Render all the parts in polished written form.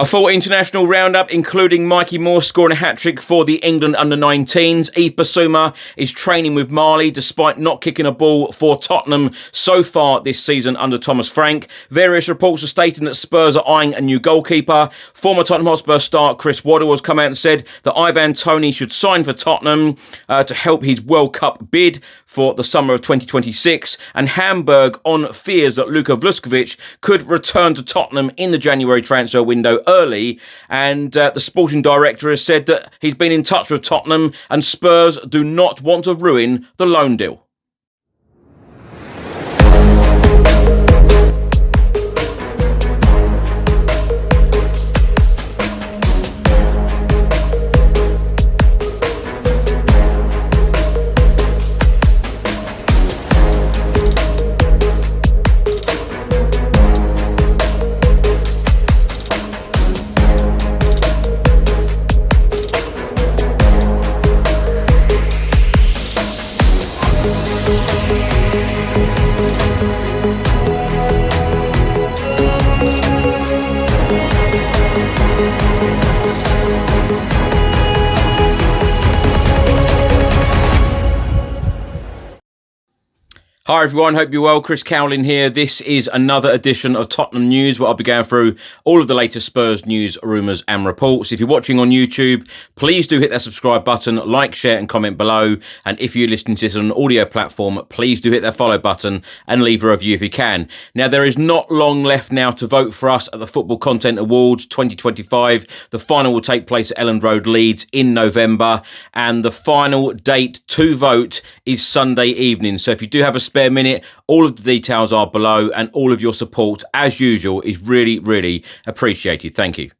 A full international roundup, including Mikey Moore scoring a hat-trick for the England under-19s. Yves Bissouma is training with Mali despite not kicking a ball for Tottenham so far this season under Thomas Frank. Various reports are stating that Spurs are eyeing a new goalkeeper. Former Tottenham Hotspur star Chris Waddle has come out and said that Ivan Toney should sign for Tottenham to help his World Cup bid for the summer of 2026. And Hamburg on fears that Luka Vušković could return to Tottenham in the January transfer window early, and the sporting director has said that he's been in touch with Tottenham and Spurs do not want to ruin the loan deal. Hi everyone, hope you're well. Chris Cowlin here. This is another edition of Tottenham News where I'll be going through all of the latest Spurs news, rumours and reports. If you're watching on YouTube, please do hit that subscribe button, like, share and comment below. And if you're listening to this on an audio platform, please do hit that follow button and leave a review if you can. Now, there is not long left now to vote for us at the Football Content Awards 2025. The final will take place at Elland Road, Leeds in November. And the final date to vote is Sunday evening. So if you do have a spare minute, all of the details are below and all of your support, as usual, is really, really appreciated. Thank you.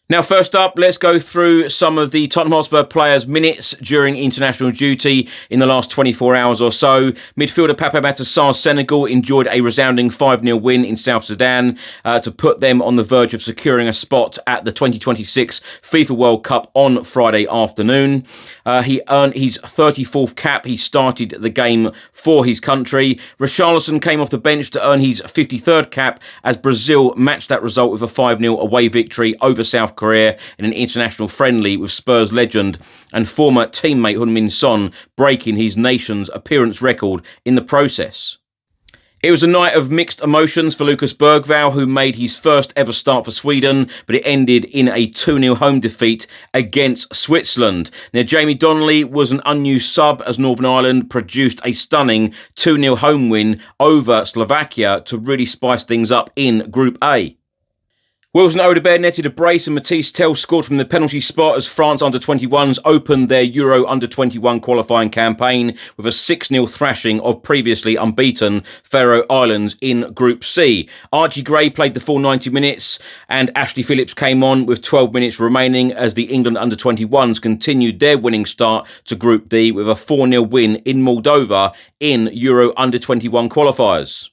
Now, first up, let's go through some of the Tottenham Hotspur players' minutes during international duty in the last 24 hours or so. Midfielder Pape Matar Sarr's Senegal enjoyed a resounding 5-0 win in South Sudan to put them on the verge of securing a spot at the 2026 FIFA World Cup on Friday afternoon. He earned his 34th cap. He started the game for his country. Richarlison came off the bench to earn his 53rd cap as Brazil matched that result with a 5-0 away victory over South Korea in an international friendly, with Spurs legend and former teammate Heung-min Son breaking his nation's appearance record in the process. It was a night of mixed emotions for Lucas Bergvall, who made his first ever start for Sweden, but it ended in a 2-0 home defeat against Switzerland. Now, Jamie Donnelly was an unused sub as Northern Ireland produced a stunning 2-0 home win over Slovakia to really spice things up in Group A. Wilson Odobert netted a brace and Matisse Tel scored from the penalty spot as France under-21s opened their Euro under-21 qualifying campaign with a 6-0 thrashing of previously unbeaten Faroe Islands in Group C. Archie Gray played the full 90 minutes and Ashley Phillips came on with 12 minutes remaining as the England under-21s continued their winning start to Group D with a 4-0 win in Moldova in Euro under-21 qualifiers.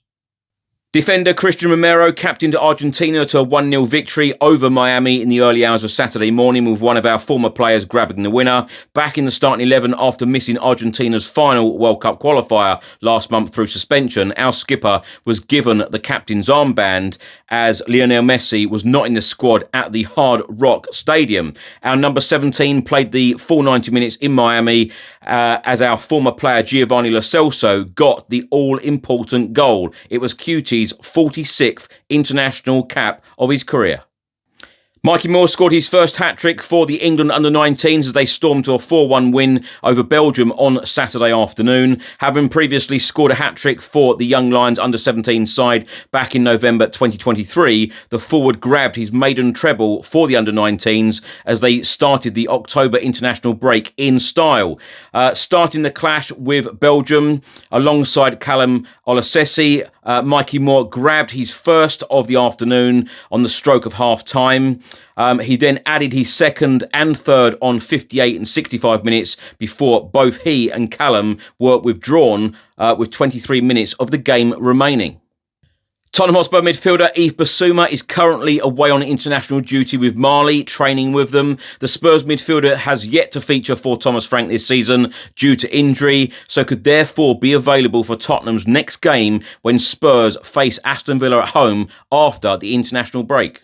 Defender Christian Romero captained Argentina to a 1-0 victory over Miami in the early hours of Saturday morning, with one of our former players grabbing the winner. Back in the starting 11 after missing Argentina's final World Cup qualifier last month through suspension, our skipper was given the captain's armband as Lionel Messi was not in the squad at the Hard Rock Stadium. Our number 17 played the full 90 minutes in Miami as our former player Giovanni Lo Celso got the all-important goal. It was QT's 46th international cap of his career. Mikey Moore scored his first hat-trick for the England under-19s as they stormed to a 4-1 win over Belgium on Saturday afternoon. Having previously scored a hat-trick for the Young Lions under-17 side back in November 2023, the forward grabbed his maiden treble for the under-19s as they started the October international break in style. Starting the clash with Belgium alongside Callum Olasesi, Mikey Moore grabbed his first of the afternoon on the stroke of half-time. He then added his second and third on 58 and 65 minutes before both he and Callum were withdrawn with 23 minutes of the game remaining. Tottenham Hotspur midfielder Yves Bissouma is currently away on international duty with Mali, training with them. The Spurs midfielder has yet to feature for Thomas Frank this season due to injury, so could therefore be available for Tottenham's next game when Spurs face Aston Villa at home after the international break.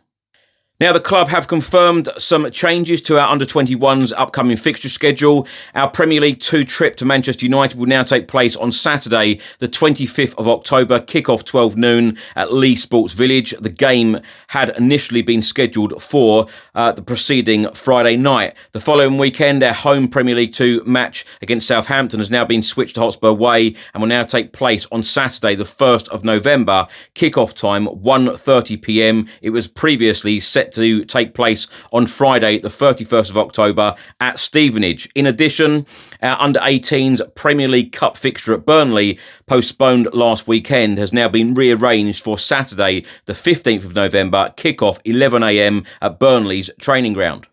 Now, the club have confirmed some changes to our under-21s upcoming fixture schedule. Our Premier League 2 trip to Manchester United will now take place on Saturday, the 25th of October, kick-off 12 noon at Leigh Sports Village. The game had initially been scheduled for the preceding Friday night. The following weekend, our home Premier League 2 match against Southampton has now been switched to Hotspur Way and will now take place on Saturday, the 1st of November. Kick-off time, 1:30pm. It was previously set to take place on Friday, the 31st of October at Stevenage. In addition, our under-18s Premier League Cup fixture at Burnley, postponed last weekend, has now been rearranged for Saturday, the 15th of November, kick-off 11am at Burnley's training ground.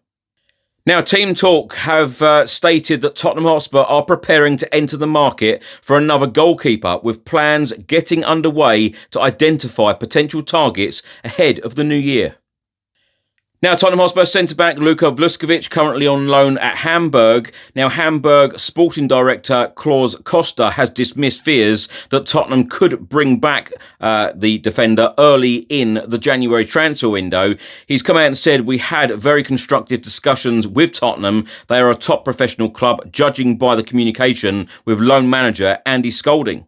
Now, Team Talk have stated that Tottenham Hotspur are preparing to enter the market for another goalkeeper, with plans getting underway to identify potential targets ahead of the new year. Now, Tottenham Hotspur centre-back Luka Vušković currently on loan at Hamburg. Now, Hamburg sporting director Klaus Costa has dismissed fears that Tottenham could bring back the defender early in the January transfer window. He's come out and said, "We had very constructive discussions with Tottenham. They are a top professional club, judging by the communication with loan manager Andy Scolding."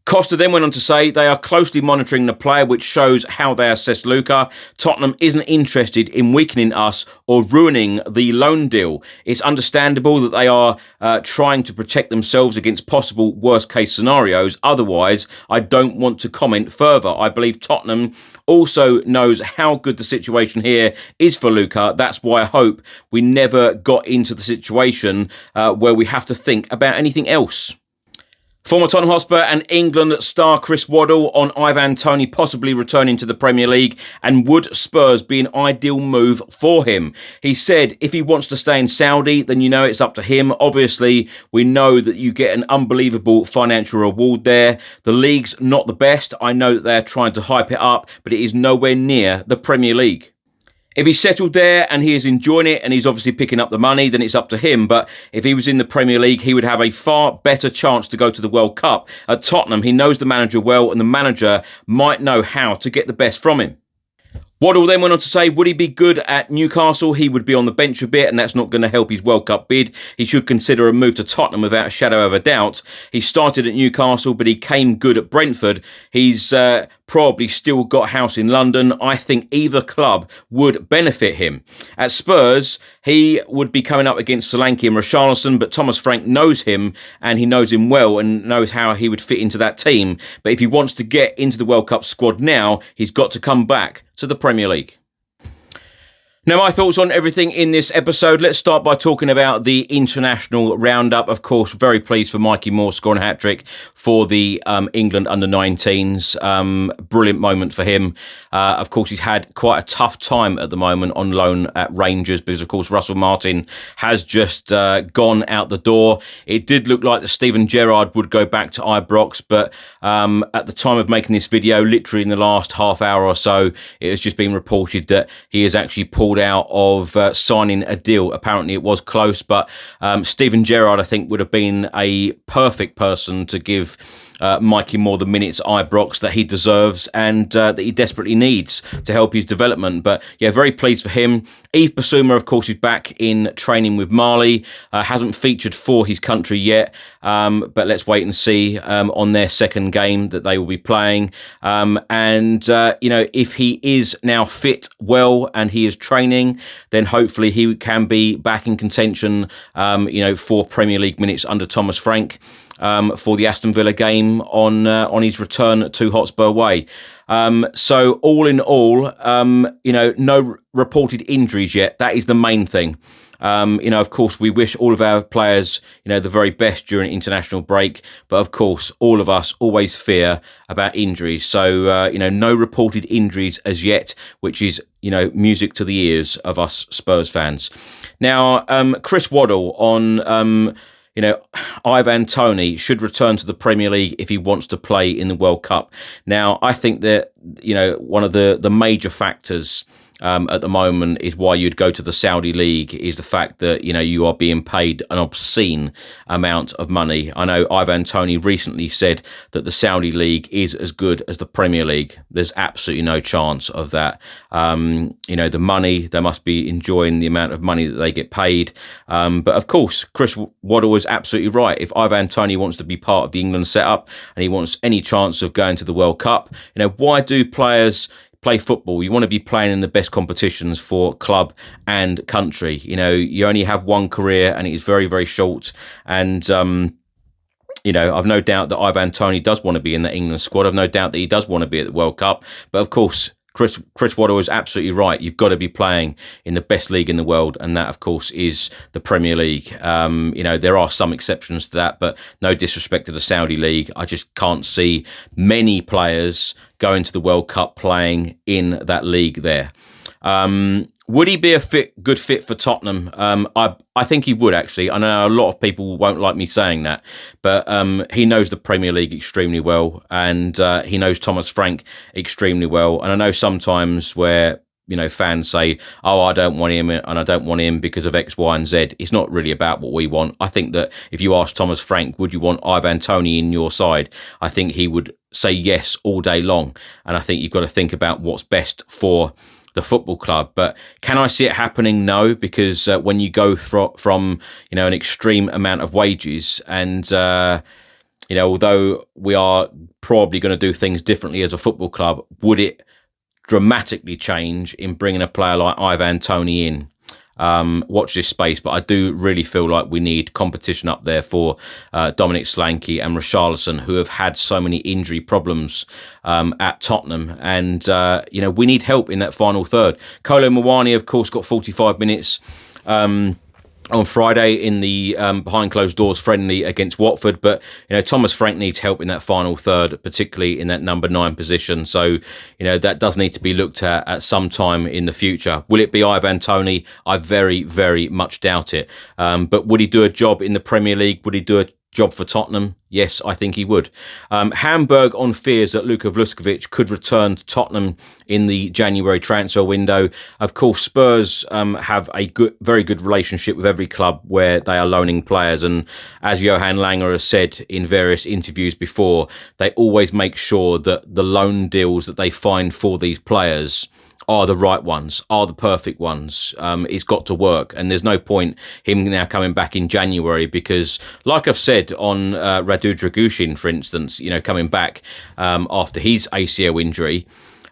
Costa then went on to say they are closely monitoring the player, which shows how they assess Luka. Tottenham isn't interested in weakening us or ruining the loan deal. It's understandable that they are trying to protect themselves against possible worst-case scenarios. Otherwise, I don't want to comment further. I believe Tottenham also knows how good the situation here is for Luka. That's why I hope we never got into the situation where we have to think about anything else. Former Tottenham Hotspur and England star Chris Waddle on Ivan Toney possibly returning to the Premier League, and would Spurs be an ideal move for him? He said if he wants to stay in Saudi, then you know it's up to him. Obviously, we know that you get an unbelievable financial reward there. The league's not the best. I know that they're trying to hype it up, but it is nowhere near the Premier League. If he's settled there and he is enjoying it and he's obviously picking up the money, then it's up to him. But if he was in the Premier League, he would have a far better chance to go to the World Cup. At Tottenham, he knows the manager well, and the manager might know how to get the best from him. Waddle then went on to say, would he be good at Newcastle? He would be on the bench a bit, and that's not going to help his World Cup bid. He should consider a move to Tottenham without a shadow of a doubt. He started at Newcastle, but he came good at Brentford. He's probably still got a house in London. I think either club would benefit him. At Spurs, he would be coming up against Solanke and Richarlison, but Thomas Frank knows him, and he knows him well and knows how he would fit into that team. But if he wants to get into the World Cup squad now, he's got to come back to the Premier League. Now, my thoughts on everything in this episode. Let's start by talking about the international roundup. Of course, very pleased for Mikey Moore scoring a hat-trick for the England under-19s. Brilliant moment for him. Of course, he's had quite a tough time at the moment on loan at Rangers because, of course, Russell Martin has just gone out the door. It did look like that Steven Gerrard would go back to Ibrox, but at the time of making this video, literally in the last half hour or so, it has just been reported that he has actually pulled out of signing a deal. Apparently it was close, but Steven Gerrard, I think, would have been a perfect person to give Mikey Moore the minutes at Ibrox that he deserves and that he desperately needs to help his development. But yeah, very pleased for him. Yves Bissouma, of course, is back in training with Mali. Hasn't featured for his country yet, but let's wait and see on their second game that they will be playing. If he is now fit, well, and he is training, then hopefully he can be back in contention, for Premier League minutes under Thomas Frank. For the Aston Villa game on his return to Hotspur Way. So all in all, no reported injuries yet. That is the main thing. Of course, we wish all of our players, the very best during international break. But of course, all of us always fear about injuries. So, no reported injuries as yet, which is, music to the ears of us Spurs fans. Now, Chris Waddle on... Ivan Toney should return to the Premier League if he wants to play in the World Cup. Now, I think that, one of the major factors at the moment is why you'd go to the Saudi League, is the fact that, you are being paid an obscene amount of money. I know Ivan Toney recently said that the Saudi League is as good as the Premier League. There's absolutely no chance of that. The money, they must be enjoying the amount of money that they get paid. But of course, Chris Waddle was absolutely right. If Ivan Toney wants to be part of the England setup and he wants any chance of going to the World Cup, why do players play football? You want to be playing in the best competitions for club and country. You only have one career and it is very, very short. And, I've no doubt that Ivan Toney does want to be in the England squad. I've no doubt that he does want to be at the World Cup. But of course, Chris Waddle is absolutely right. You've got to be playing in the best league in the world, and that, of course, is the Premier League. There are some exceptions to that, but no disrespect to the Saudi League. I just can't see many players going to the World Cup playing in that league there. Would he be a good fit for Tottenham? I think he would, actually. I know a lot of people won't like me saying that, but he knows the Premier League extremely well, and he knows Thomas Frank extremely well. And I know sometimes where fans say, "Oh, I don't want him, and I don't want him because of X, Y, and Z." It's not really about what we want. I think that if you ask Thomas Frank, would you want Ivan Toney in your side? I think he would say yes all day long. And I think you've got to think about what's best for the football club. But can I see it happening? No, because when you go from an extreme amount of wages, and although we are probably going to do things differently as a football club, would it dramatically change in bringing a player like Ivan Toney in? Watch this space, but I do really feel like we need competition up there for Dominic Solanke and Richarlison, who have had so many injury problems at Tottenham, and we need help in that final third. Kolo Muani, of course, got 45 minutes on Friday in the behind closed doors friendly against Watford, but Thomas Frank needs help in that final third, particularly in that number 9 position. So that does need to be looked at some time in the future. Will it be Ivan Toney? I very, very much doubt it. But would he do a job in the Premier League? Would he do a job for Tottenham? Yes, I think he would. Hamburg on fears that Luka Vušković could return to Tottenham in the January transfer window. Of course, Spurs have a very good relationship with every club where they are loaning players. And as Johan Langer has said in various interviews before, they always make sure that the loan deals that they find for these players are the right ones, are the perfect ones. It's got to work, and there's no point him now coming back in January because, like I've said on Radu Dragushin, for instance, coming back after his ACL injury,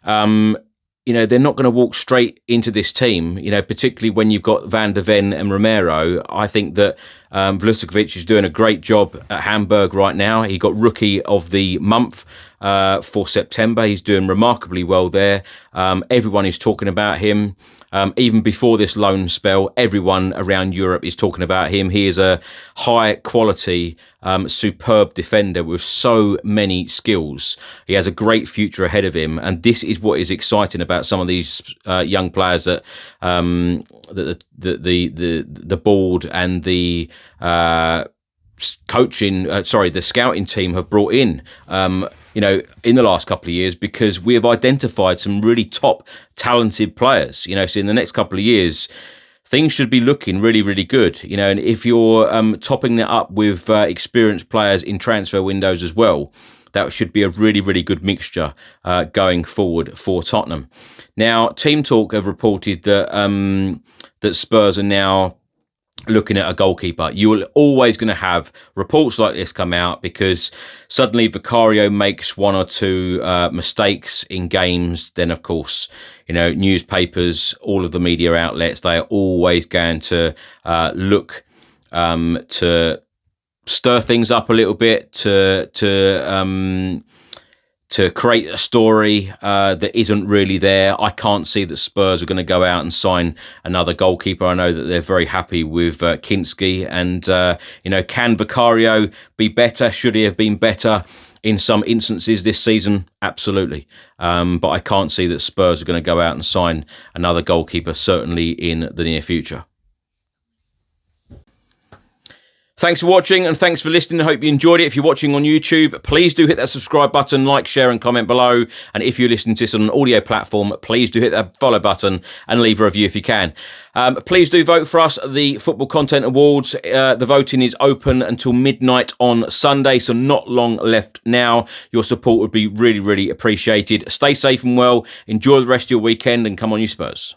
they're not going to walk straight into this team, particularly when you've got Van der Ven and Romero. I think that Vušković is doing a great job at Hamburg right now. He got Rookie of the Month for September. He's doing remarkably well there. Everyone is talking about him. Even before this loan spell, everyone around Europe is talking about him. He is a high-quality, superb defender with so many skills. He has a great future ahead of him, and this is what is exciting about some of these young players that the board and the the scouting team have brought in. In the last couple of years, because we have identified some really top talented players, so in the next couple of years, things should be looking really, really good, and if you're topping that up with experienced players in transfer windows as well, that should be a really, really good mixture going forward for Tottenham. Now, Team Talk have reported that that Spurs are now looking at a goalkeeper. You're always going to have reports like this come out because suddenly Vicario makes one or two mistakes in games. Then, of course, newspapers, all of the media outlets, they are always going to look to stir things up a little bit, to create a story that isn't really there. I can't see that Spurs are going to go out and sign another goalkeeper. I know that they're very happy with Kinski, and can Vicario be better? Should he have been better in some instances this season? Absolutely. But I can't see that Spurs are going to go out and sign another goalkeeper, certainly in the near future. Thanks for watching and thanks for listening. I hope you enjoyed it. If you're watching on YouTube, please do hit that subscribe button, like, share and comment below. And if you're listening to this on an audio platform, please do hit that follow button and leave a review if you can. Please do vote for us, the Football Content Awards. The voting is open until midnight on Sunday, so not long left now. Your support would be really, really appreciated. Stay safe and well. Enjoy the rest of your weekend and come on, you Spurs.